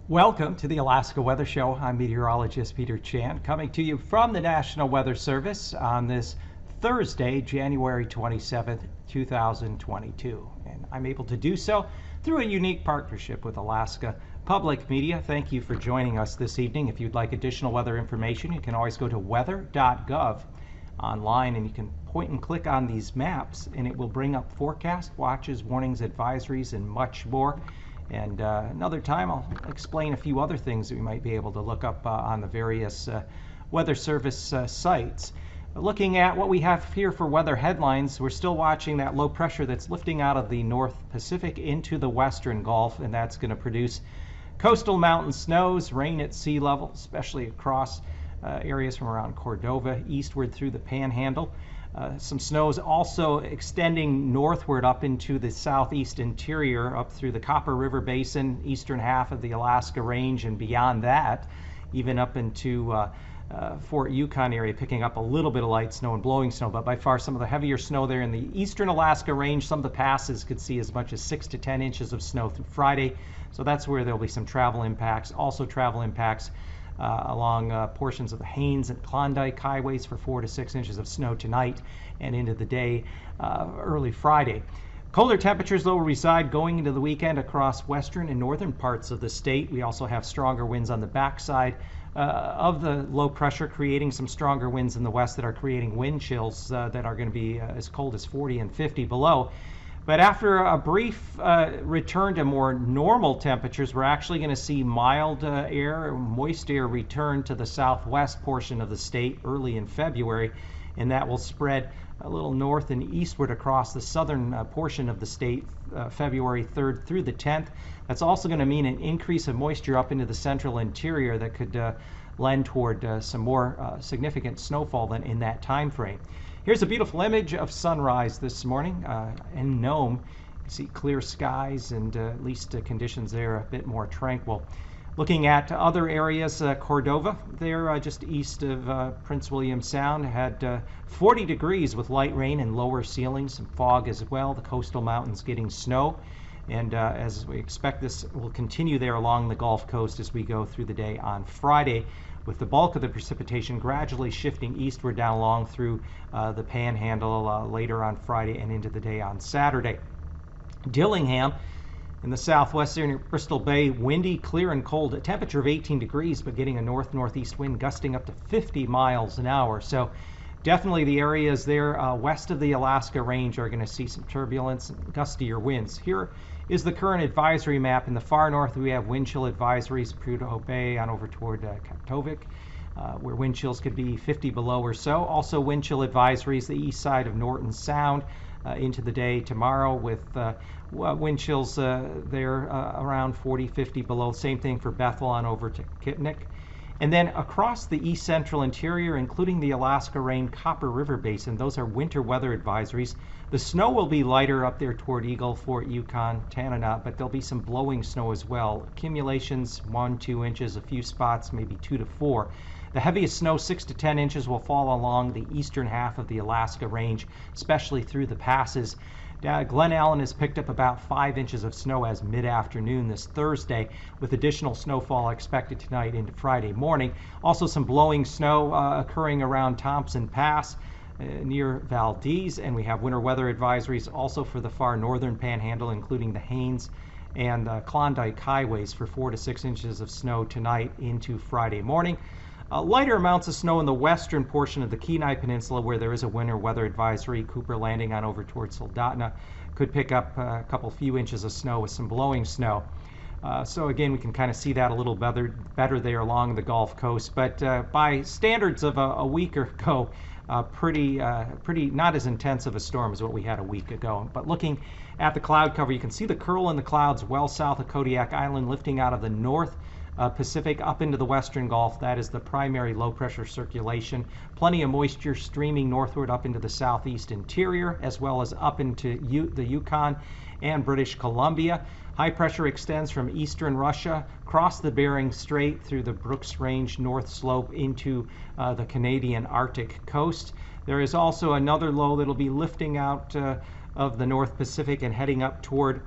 Welcome to the Alaska Weather Show. I'm meteorologist Peter Chan, coming to you from the National Weather Service on this Thursday, January 27th, 2022. And I'm able to do so through a unique partnership with Alaska Public Media. Thank you for joining us this evening. If you'd like additional weather information, you can always go to weather.gov online and you can point and click on these maps and it will bring up forecast, watches, warnings, advisories, and much more. And another time I'll explain a few other things that we might be able to look up on the various Weather Service sites. Looking at what we have here for weather headlines, we're still watching that low pressure that's lifting out of the North Pacific into the Western Gulf, and that's going to produce coastal mountain snows, rain at sea level, especially across areas from around Cordova eastward through the Panhandle. Some snows also extending northward up into the southeast interior, up through the Copper River Basin, eastern half of the Alaska Range, and beyond that, even up into Fort Yukon area, picking up a little bit of light snow and blowing snow, but by far some of the heavier snow there in the eastern Alaska Range. Some of the passes could see as much as 6 to 10 inches of snow through Friday, so that's where there'll be some travel impacts. Also travel impacts along portions of the Haines and Klondike highways for 4 to 6 inches of snow tonight and into the day early Friday. Colder temperatures, though, will reside going into the weekend across western and northern parts of the state. We also have stronger winds on the backside of the low pressure, creating some stronger winds in the west that are creating wind chills that are going to be as cold as 40 and 50 below. But after a brief return to more normal temperatures, we're actually going to see mild air, moist air return to the southwest portion of the state early in February, and that will spread a little north and eastward across the southern portion of the state February 3rd through the 10th. That's also going to mean an increase of moisture up into the central interior that could lend toward some more significant snowfall than in that time frame. Here's a beautiful image of sunrise this morning in Nome. You see clear skies and at least conditions there a bit more tranquil. Looking at other areas, Cordova, there just east of Prince William Sound, had 40 degrees with light rain and lower ceilings, some fog as well. The coastal mountains getting snow. And as we expect, this will continue there along the Gulf Coast as we go through the day on Friday, with the bulk of the precipitation gradually shifting eastward down along through the Panhandle later on Friday and into the day on Saturday. Dillingham in the southwest there near Bristol Bay, windy, clear, and cold. A temperature of 18 degrees, but getting a north-northeast wind gusting up to 50 miles an hour. So definitely the areas there west of the Alaska Range are going to see some turbulence and gustier winds. Here is the current advisory map. In the far north, we have wind chill advisories, Prudhoe Bay on over toward Kaktovik, where wind chills could be 50 below or so. Also wind chill advisories, the east side of Norton Sound into the day tomorrow, with wind chills there around 40, 50 below. Same thing for Bethel on over to Kipnik. And then across the east central interior, including the Alaska Range Copper River Basin, those are winter weather advisories. The snow will be lighter up there toward Eagle, Fort Yukon, Tanana, but there'll be some blowing snow as well. Accumulations 1-2 inches, a few spots maybe 2 to 4. The heaviest snow, 6 to 10 inches, will fall along the eastern half of the Alaska Range, especially through the passes. Glen Allen has picked up about 5 inches of snow as mid-afternoon this Thursday, with additional snowfall expected tonight into Friday morning. Also some blowing snow occurring around Thompson Pass near Valdez, and we have winter weather advisories also for the far northern Panhandle, including the Haines and Klondike highways for 4 to 6 inches of snow tonight into Friday morning. Lighter amounts of snow in the western portion of the Kenai Peninsula, where there is a winter weather advisory. Cooper Landing on over towards Soldotna could pick up a few inches of snow with some blowing snow. So again, we can kind of see that a little better there along the Gulf Coast. But by standards of a week ago, pretty not as intense of a storm as what we had a week ago. But looking at the cloud cover, you can see the curl in the clouds well south of Kodiak Island, lifting out of the north Pacific up into the western Gulf. That is the primary low pressure circulation. Plenty of moisture streaming northward up into the southeast interior, as well as up into the Yukon and British Columbia. High pressure extends from eastern Russia, across the Bering Strait through the Brooks Range North Slope into the Canadian Arctic coast. There is also another low that will be lifting out of the North Pacific and heading up toward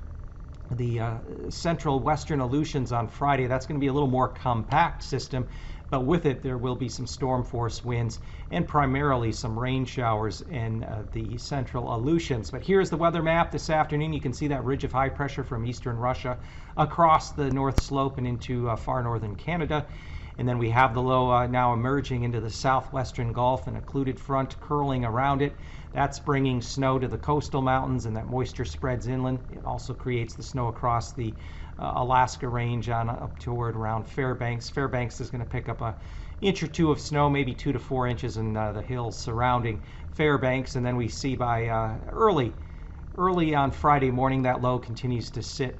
the central western Aleutians on Friday. That's going to be a little more compact system, but with it there will be some storm force winds and primarily some rain showers in the central Aleutians. But here's the weather map this afternoon. You can see that ridge of high pressure from eastern Russia across the North Slope and into far northern Canada. And then we have the low now emerging into the southwestern Gulf, an occluded front curling around it. That's bringing snow to the coastal mountains, and that moisture spreads inland. It also creates the snow across the Alaska range on up toward around Fairbanks. Fairbanks is going to pick up an inch or two of snow, maybe 2 to 4 inches in the hills surrounding Fairbanks. And then we see by early on Friday morning, that low continues to sit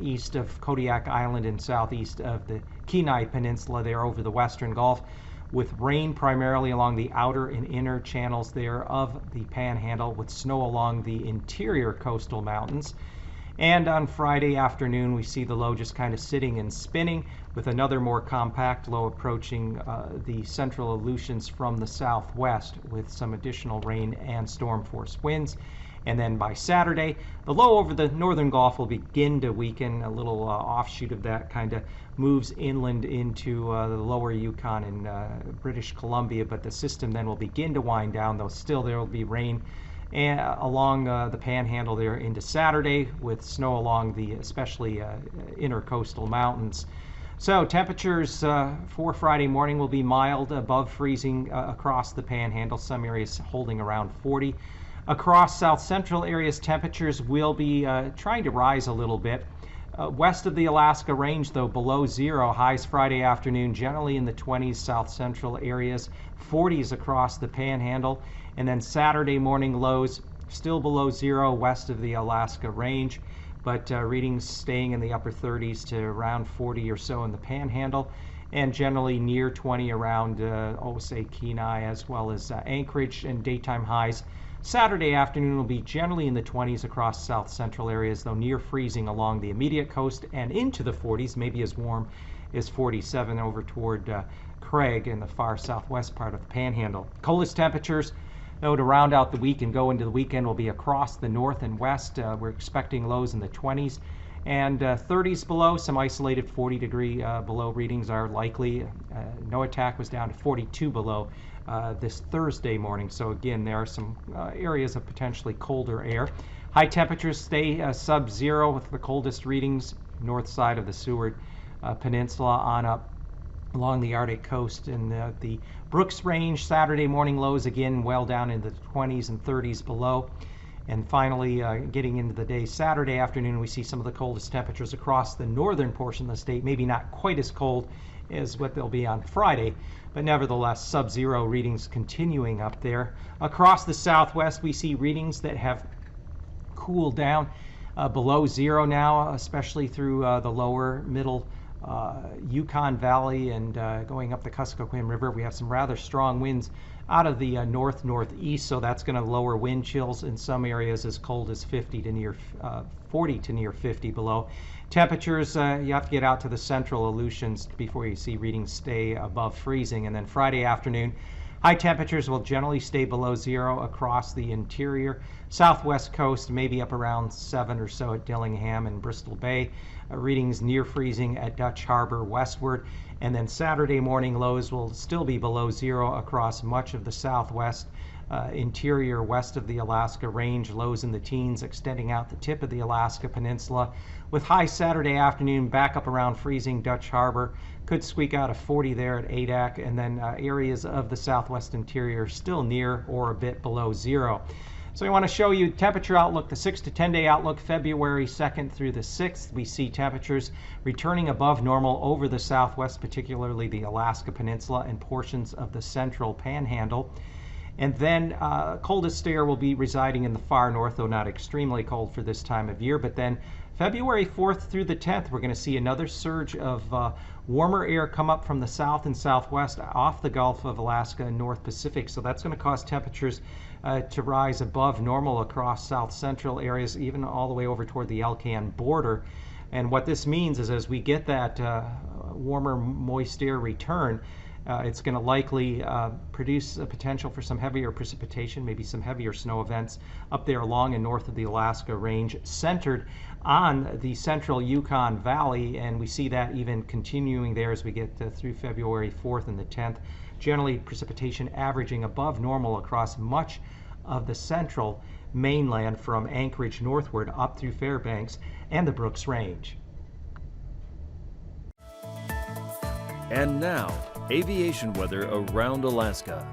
east of Kodiak Island and southeast of the Kenai Peninsula there over the western Gulf, with rain primarily along the outer and inner channels there of the Panhandle, with snow along the interior coastal mountains. And on Friday afternoon, we see the low just kind of sitting and spinning, with another more compact low approaching the central Aleutians from the southwest, with some additional rain and storm force winds. And then by Saturday, the low over the northern Gulf will begin to weaken. A little offshoot of that kind of moves inland into the lower Yukon and British Columbia, but the system then will begin to wind down, though still there will be rain along the Panhandle there into Saturday, with snow along the especially intercoastal mountains. So temperatures for Friday morning will be mild, above freezing across the Panhandle, some areas holding around 40. Across south central areas, temperatures will be trying to rise a little bit. West of the Alaska range, though, below zero. Highs Friday afternoon generally in the 20s, south central areas, 40s across the Panhandle. And then Saturday morning lows still below zero west of the Alaska range, but readings staying in the upper 30s to around 40 or so in the Panhandle, and generally near 20 around, say, Kenai, as well as Anchorage, and daytime highs Saturday afternoon will be generally in the 20s across south central areas, though near freezing along the immediate coast and into the 40s, maybe as warm as 47 over toward Craig in the far southwest part of the Panhandle. Coldest temperatures, though, to round out the week and go into the weekend will be across the north and west. We're expecting lows in the 20s and 30s below. Some isolated 40-degree below readings are likely. Noatak was down to 42 below this Thursday morning. So again, there are some areas of potentially colder air. High temperatures stay sub-zero, with the coldest readings north side of the Seward Peninsula on up along the Arctic coast in the Brooks Range. Saturday morning lows again well down into the 20s and 30s below. And finally, getting into the day Saturday afternoon, we see some of the coldest temperatures across the northern portion of the state. Maybe not quite as cold as what they'll be on Friday, but nevertheless sub-zero readings continuing up there. Across the southwest, we see readings that have cooled down below zero now, especially through the lower middle Yukon Valley and going up the Kuskokwim River. We have some rather strong winds out of the northeast, so that's going to lower wind chills in some areas as cold as 50 to near 40 to near 50 below. Temperatures, you have to get out to the central Aleutians before you see readings stay above freezing. And then Friday afternoon, high temperatures will generally stay below zero across the interior. Southwest coast, maybe up around 7 or so at Dillingham and Bristol Bay. Readings near freezing at Dutch Harbor westward. And then Saturday morning lows will still be below zero across much of the southwest interior west of the Alaska range. Lows in the teens extending out the tip of the Alaska Peninsula, with high Saturday afternoon back up around freezing Dutch Harbor. Could squeak out a 40 there at Adak, and then areas of the southwest interior still near or a bit below zero. So we want to show you temperature outlook, the 6 to 10 day outlook, February 2nd through the 6th. We see temperatures returning above normal over the southwest, particularly the Alaska Peninsula and portions of the central Panhandle. And then coldest air will be residing in the far north, though not extremely cold for this time of year. But then February 4th through the 10th, we're going to see another surge of warmer air come up from the south and southwest off the Gulf of Alaska and North Pacific. So that's going to cause temperatures to rise above normal across south central areas, even all the way over toward the Alcan border. And what this means is as we get that warmer, moist air return, it's going to likely produce a potential for some heavier precipitation, maybe some heavier snow events up there along and north of the Alaska Range, centered on the central Yukon Valley, and we see that even continuing there as we get through February 4th and the 10th. Generally, precipitation averaging above normal across much of the central mainland from Anchorage northward up through Fairbanks and the Brooks Range. And now, aviation weather around Alaska.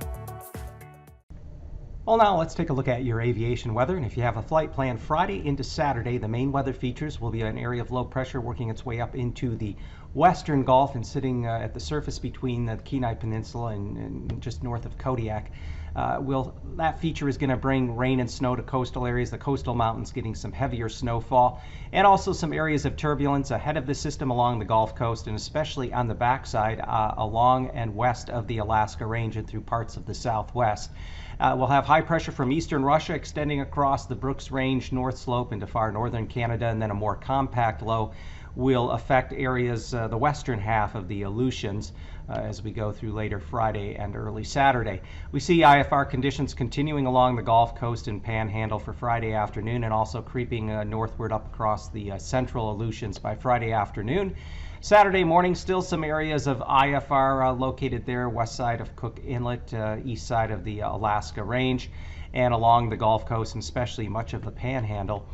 Well, now let's take a look at your aviation weather. And if you have a flight planned Friday into Saturday, the main weather features will be an area of low pressure working its way up into the western Gulf and sitting at the surface between the Kenai Peninsula and just north of Kodiak. That feature is going to bring rain and snow to coastal areas, the coastal mountains getting some heavier snowfall, and also some areas of turbulence ahead of the system along the Gulf Coast, and especially on the backside along and west of the Alaska Range and through parts of the Southwest. We'll have high pressure from eastern Russia extending across the Brooks Range north slope into far northern Canada, and then a more compact low will affect areas, the western half of the Aleutians, as we go through later Friday and early Saturday. We see IFR conditions continuing along the Gulf Coast and Panhandle for Friday afternoon, and also creeping northward up across the central Aleutians by Friday afternoon. Saturday morning, still some areas of IFR located there, west side of Cook Inlet, east side of the Alaska Range, and along the Gulf Coast, and especially much of the Panhandle.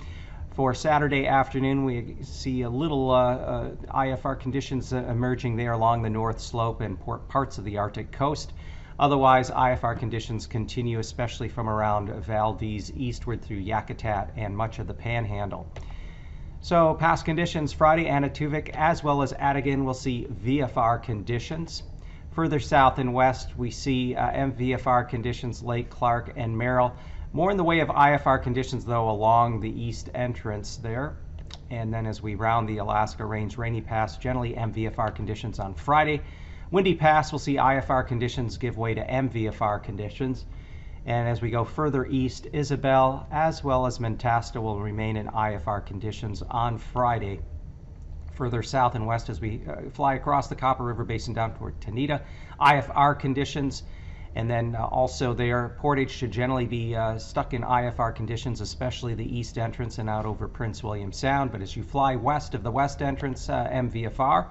For Saturday afternoon, we see a little IFR conditions emerging there along the north slope and parts of the Arctic coast. Otherwise, IFR conditions continue, especially from around Valdez eastward through Yakutat and much of the Panhandle. So past conditions, Friday, Anaktuvuk as well as Atigun will see VFR conditions. Further south and west, we see MVFR conditions, Lake Clark and Merrill. More in the way of IFR conditions, though, along the east entrance there. And then as we round the Alaska Range, Rainy Pass, generally MVFR conditions on Friday. Windy Pass, we'll see IFR conditions give way to MVFR conditions. And as we go further east, Isabel as well as Mentasta will remain in IFR conditions on Friday. Further south and west as we fly across the Copper River Basin down toward Tanita, IFR conditions. And then also there, Portage should generally be stuck in IFR conditions, especially the east entrance and out over Prince William Sound. But as you fly west of the west entrance, MVFR.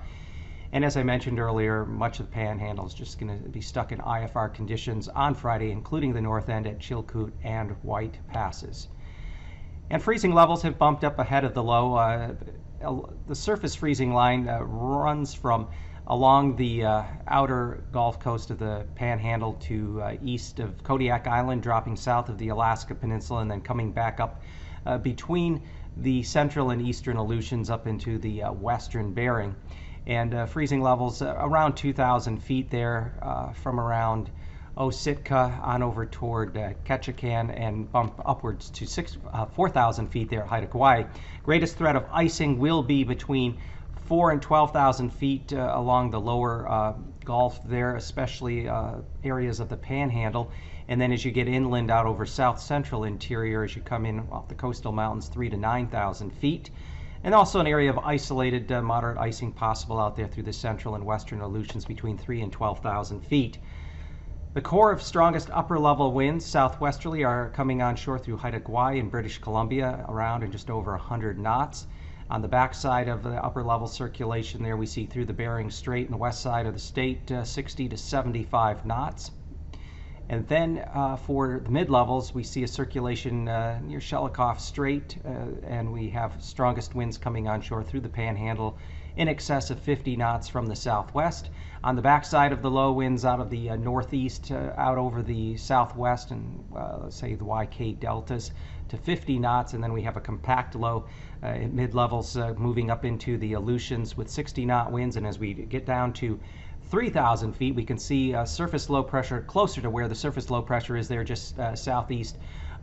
And as I mentioned earlier, much of the Panhandle is just going to be stuck in IFR conditions on Friday, including the north end at Chilkoot and White Passes. And freezing levels have bumped up ahead of the low. The surface freezing line runs from along the outer Gulf Coast of the Panhandle to east of Kodiak Island, dropping south of the Alaska Peninsula, and then coming back up between the central and eastern Aleutians up into the western Bering. And freezing levels around 2,000 feet there from around Sitka on over toward Ketchikan, and bump upwards to 4,000 feet there at Haida Gwaii. Greatest threat of icing will be between 4,000 and 12,000 feet along the lower Gulf there, especially areas of the Panhandle. And then as you get inland out over south central interior, as you come in off the coastal mountains, 3,000 to 9,000 feet. And also an area of isolated moderate icing possible out there through the central and western Aleutians between 3,000 and 12,000 feet. The core of strongest upper level winds southwesterly are coming onshore through Haida Gwaii in British Columbia around and just over 100 knots. On the backside of the upper level circulation there, we see through the Bering Strait and the west side of the state 60 to 75 knots. And then for the mid-levels, we see a circulation near Shelikof Strait, and we have strongest winds coming onshore through the Panhandle in excess of 50 knots from the southwest. On the backside of the low winds out of the northeast out over the southwest and let's say the YK deltas to 50 knots, and then we have a compact low at mid-levels moving up into the Aleutians with 60-knot winds. And as we get down to 3,000 feet, we can see surface low pressure closer to where the surface low pressure is there, just southeast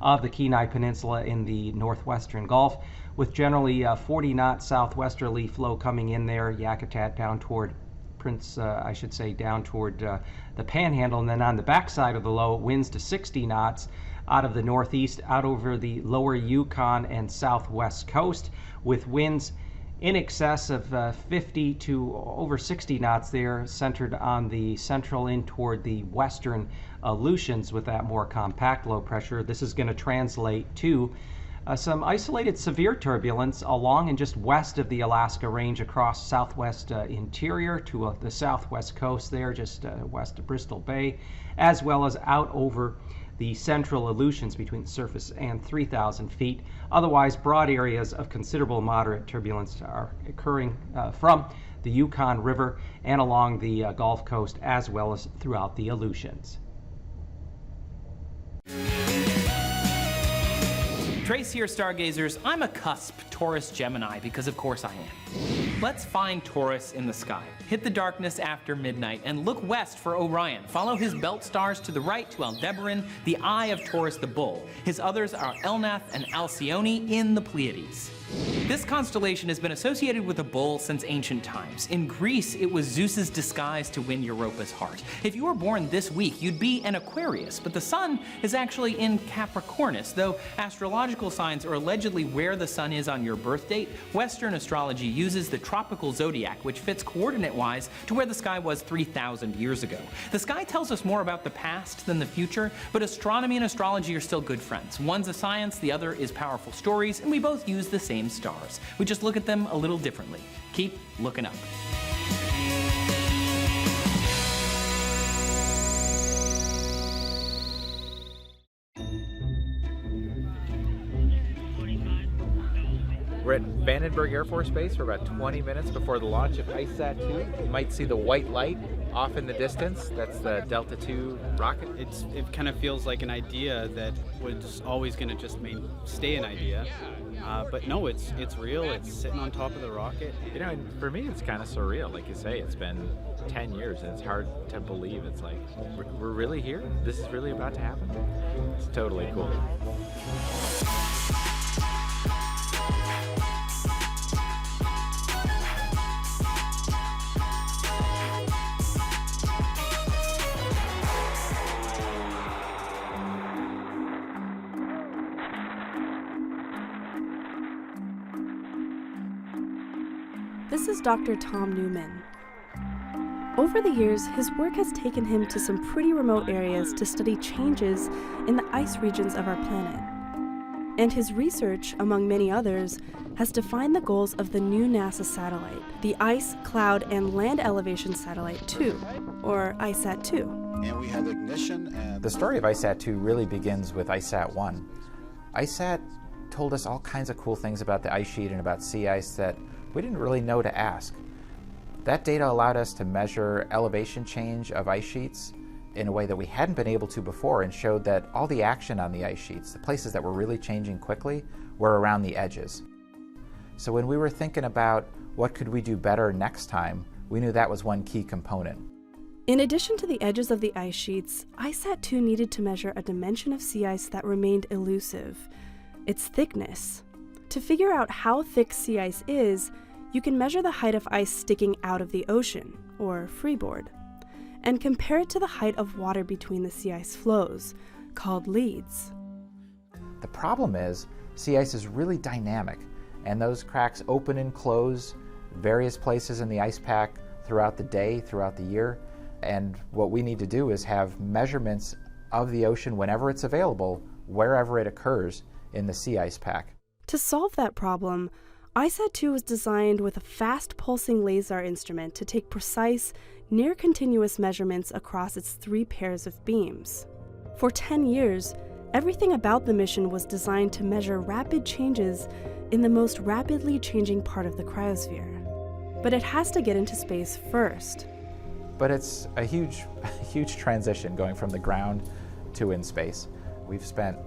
of the Kenai Peninsula in the northwestern Gulf, with generally 40 knot southwesterly flow coming in there, Yakutat down toward down toward the Panhandle, and then on the backside of the low, winds to 60 knots out of the northeast out over the lower Yukon and southwest coast, with winds in excess of 50 to over 60 knots there, centered on the central in toward the western Aleutians with that more compact low pressure. This is going to translate to some isolated severe turbulence along and just west of the Alaska Range across southwest interior to the southwest coast there, just west of Bristol Bay, as well as out over the central Aleutians between the surface and 3,000 feet. Otherwise, broad areas of considerable moderate turbulence are occurring from the Yukon River and along the Gulf Coast, as well as throughout the Aleutians. Trace here, stargazers. I'm a cusp Taurus Gemini because of course I am. Let's find Taurus in the sky. Hit the darkness after midnight and look west for Orion. Follow his belt stars to the right to Aldebaran, the eye of Taurus the bull. His others are Elnath and Alcyone in the Pleiades. This constellation has been associated with a bull since ancient times. In Greece, it was Zeus's disguise to win Europa's heart. If you were born this week, you'd be an Aquarius, but the sun is actually in Capricornus. Though astrological signs are allegedly where the sun is on your birth date, Western astrology uses the tropical zodiac, which fits coordinate-wise to where the sky was 3,000 years ago. The sky tells us more about the past than the future, but astronomy and astrology are still good friends. One's a science, the other is powerful stories, and we both use the same stars. We just look at them a little differently. Keep looking up. We're at Vandenberg Air Force Base for about 20 minutes before the launch of ICESat-2. You might see the white light off in the distance. That's the Delta II rocket. It kind of feels like an idea that was always going to just stay an idea. But no, it's real. It's sitting on top of the rocket. You know, and for me, it's kind of surreal. Like you say, it's been 10 years, and it's hard to believe. It's like, we're really here? This is really about to happen? It's totally cool. This is Dr. Tom Newman. Over the years, his work has taken him to some pretty remote areas to study changes in the ice regions of our planet. And his research, among many others, has defined the goals of the new NASA satellite, the Ice, Cloud, and Land Elevation Satellite 2, or ICESat-2. And we have ignition. And The story of ICESat-2 really begins with ICESat-1. ICESat told us all kinds of cool things about the ice sheet and about sea ice that we didn't really know to ask. That data allowed us to measure elevation change of ice sheets in a way that we hadn't been able to before, and showed that all the action on the ice sheets, the places that were really changing quickly, were around the edges. So when we were thinking about what could we do better next time, we knew that was one key component. In addition to the edges of the ice sheets, ICESat-2 needed to measure a dimension of sea ice that remained elusive: its thickness. To figure out how thick sea ice is, you can measure the height of ice sticking out of the ocean, or freeboard, and compare it to the height of water between the sea ice flows, called leads. The problem is, sea ice is really dynamic, and those cracks open and close various places in the ice pack throughout the day, throughout the year, and what we need to do is have measurements of the ocean whenever it's available, wherever it occurs in the sea ice pack. To solve that problem, ICESat-2 was designed with a fast-pulsing laser instrument to take precise, near-continuous measurements across its 3 pairs of beams. For 10 years, everything about the mission was designed to measure rapid changes in the most rapidly changing part of the cryosphere. But it has to get into space first. But it's a huge transition going from the ground to in space. We've spent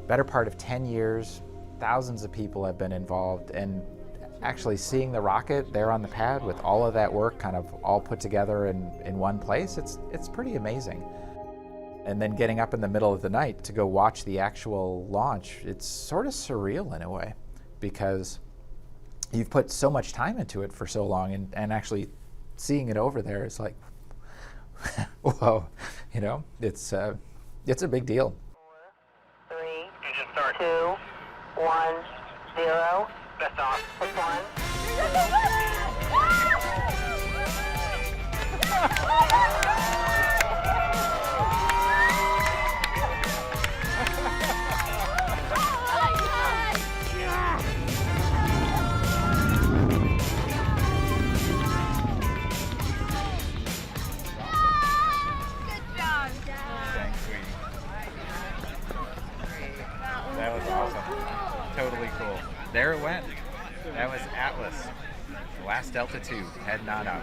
better part of 10 years, thousands of people have been involved, and actually seeing the rocket there on the pad with all of that work kind of all put together in one place, it's pretty amazing. And then getting up in the middle of the night to go watch the actual launch, it's sort of surreal in a way, because you've put so much time into it for so long, and actually seeing it over there is like, whoa, you know, it's a big deal. 4, 3, 2, 1, 0. That's off. Push 1. That was awesome. Totally cool. There it went. That was Atlas. Last Delta II, heading on out.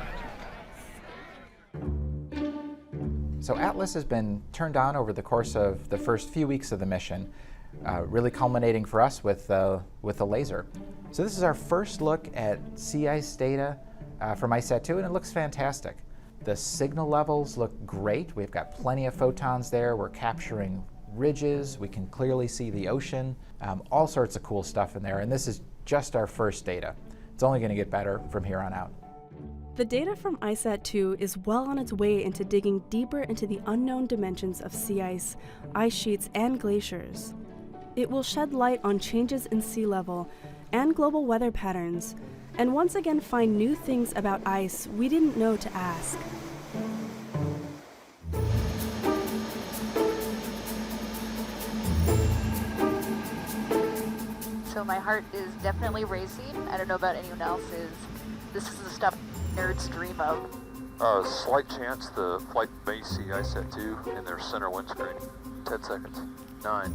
So Atlas has been turned on over the course of the first few weeks of the mission, really culminating for us with the laser. So this is our first look at sea ice data from ICESat-2, and it looks fantastic. The signal levels look great. We've got plenty of photons there. We're capturing ridges. We can clearly see the ocean. All sorts of cool stuff in there, and this is just our first data. It's only going to get better from here on out. The data from ICESat-2 is well on its way into digging deeper into the unknown dimensions of sea ice sheets, and glaciers. It will shed light on changes in sea level and global weather patterns, and once again find new things about ice we didn't know to ask. So my heart is definitely racing. I don't know about anyone else's. This is the stuff nerds dream of. Slight chance the flight may see ICESat-2 in their center windscreen. 10 seconds. 9,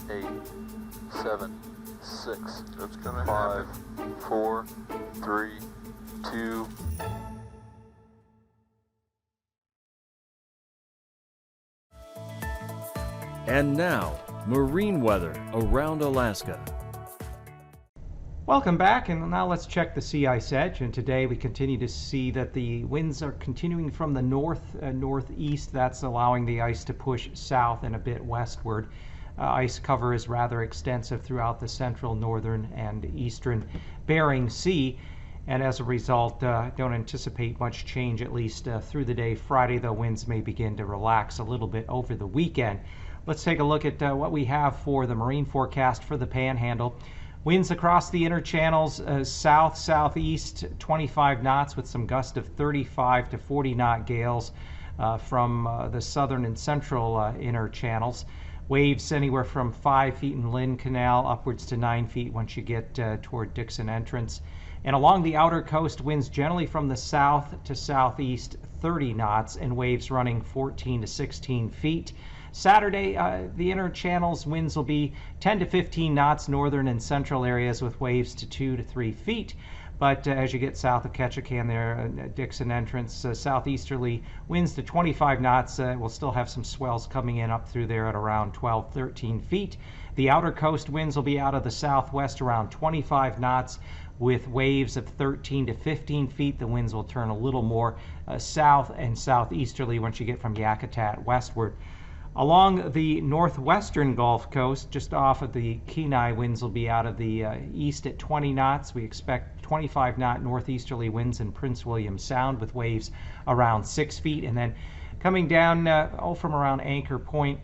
8, 7, 6, That's gonna 5, happen. 4, 3, 2. And now, marine weather around Alaska. Welcome back, and now let's check the sea ice edge. And today we continue to see that the winds are continuing from the northeast. That's allowing the ice to push south and a bit westward. Ice cover is rather extensive throughout the central, northern, and eastern Bering Sea. And as a result, don't anticipate much change, at least through the day. Friday, though, winds may begin to relax a little bit over the weekend. Let's take a look at what we have for the marine forecast for the Panhandle. Winds across the inner channels, south-southeast, 25 knots with some gusts of 35 to 40 knot gales from the southern and central inner channels. Waves anywhere from 5 feet in Lynn Canal upwards to 9 feet once you get toward Dixon Entrance. And along the outer coast, winds generally from the south to southeast, 30 knots, and waves running 14 to 16 feet. Saturday, the inner channels winds will be 10 to 15 knots, northern and central areas with waves to 2 to 3 feet. But as you get south of Ketchikan there, Dixon Entrance, southeasterly winds to 25 knots. We'll still have some swells coming in up through there at around 12, 13 feet. The outer coast winds will be out of the southwest around 25 knots with waves of 13 to 15 feet. The winds will turn a little more south and southeasterly once you get from Yakutat westward. Along the northwestern Gulf Coast, just off of the Kenai, winds will be out of the east at 20 knots. We expect 25 knot northeasterly winds in Prince William Sound with waves around 6 feet. And then coming down from around Anchor Point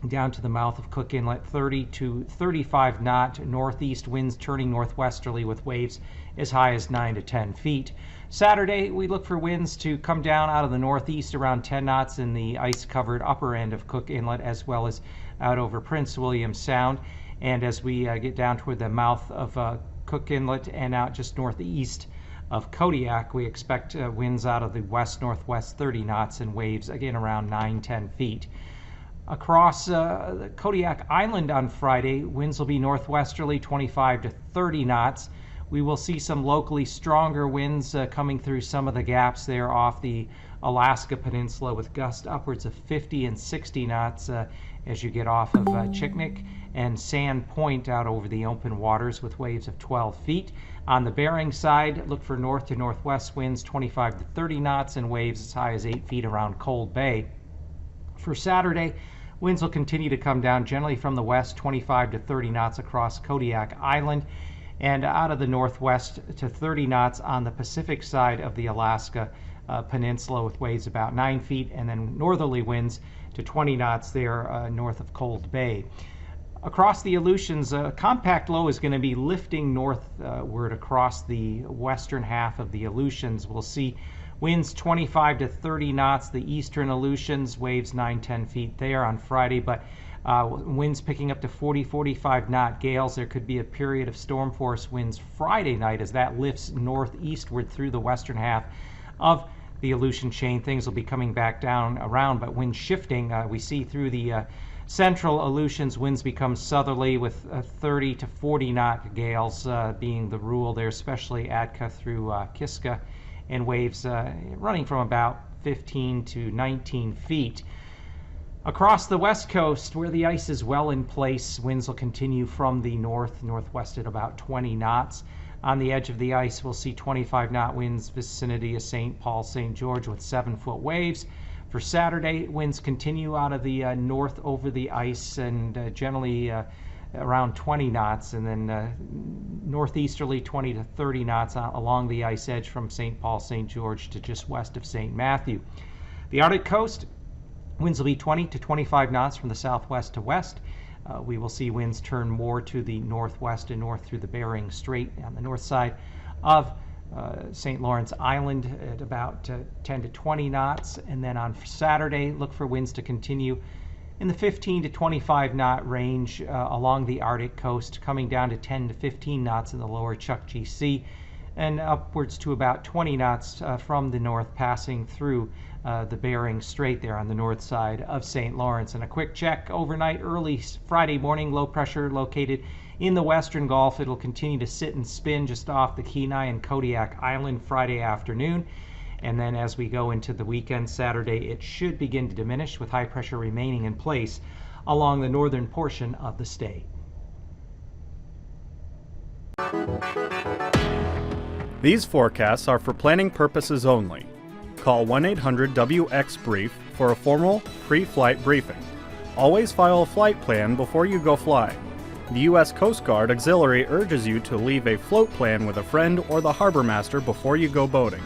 down to the mouth of Cook Inlet, 30 to 35 knot northeast winds turning northwesterly with waves as high as 9 to 10 feet. Saturday, we look for winds to come down out of the northeast around 10 knots in the ice-covered upper end of Cook Inlet, as well as out over Prince William Sound. And as we get down toward the mouth of Cook Inlet and out just northeast of Kodiak, we expect winds out of the west-northwest 30 knots and waves again around 9-10 feet. Across the Kodiak Island on Friday, winds will be northwesterly 25 to 30 knots. We will see some locally stronger winds coming through some of the gaps there off the Alaska Peninsula with gusts upwards of 50 and 60 knots as you get off of Chiknik and Sand Point out over the open waters with waves of 12 feet. On the Bering side, look for north to northwest winds 25 to 30 knots and waves as high as 8 feet around Cold Bay. For Saturday, winds will continue to come down generally from the west, 25 to 30 knots across Kodiak Island, and out of the northwest to 30 knots on the Pacific side of the Alaska Peninsula, with waves about 9 feet, and then northerly winds to 20 knots there north of Cold Bay. Across the Aleutians, a compact low is going to be lifting northward across the western half of the Aleutians. We'll see winds 25 to 30 knots, the eastern Aleutians, waves 9-10 feet there on Friday, but winds picking up to 40-45 knot gales. There could be a period of storm force winds Friday night as that lifts northeastward through the western half of the Aleutian chain. Things will be coming back down around, but wind shifting. We see through the central Aleutians, winds become southerly with 30 to 40 knot gales being the rule there, especially Atka through Kiska, and waves running from about 15 to 19 feet. Across the west coast, where the ice is well in place, winds will continue from the northwest at about 20 knots. On the edge of the ice, we'll see 25 knot winds vicinity of St. Paul, St. George with 7-foot waves. For Saturday, winds continue out of the north over the ice and generally around 20 knots, and then northeasterly 20 to 30 knots along the ice edge from St. Paul, St. George to just west of St. Matthew. The Arctic coast, winds will be 20 to 25 knots from the southwest to west. We will see winds turn more to the northwest and north through the Bering Strait on the north side of St. Lawrence Island at about 10 to 20 knots. And then on Saturday, look for winds to continue in the 15 to 25 knot range along the Arctic coast, coming down to 10 to 15 knots in the lower Chukchi Sea, and upwards to about 20 knots from the north, passing through the Bering Strait there on the north side of St. Lawrence. And a quick check overnight, early Friday morning, low pressure located in the western Gulf. It'll continue to sit and spin just off the Kenai and Kodiak Island Friday afternoon. And then as we go into the weekend, Saturday, it should begin to diminish with high pressure remaining in place along the northern portion of the state. These forecasts are for planning purposes only. Call 1-800-WX-BRIEF for a formal pre-flight briefing. Always file a flight plan before you go flying. The U.S. Coast Guard Auxiliary urges you to leave a float plan with a friend or the harbor master before you go boating.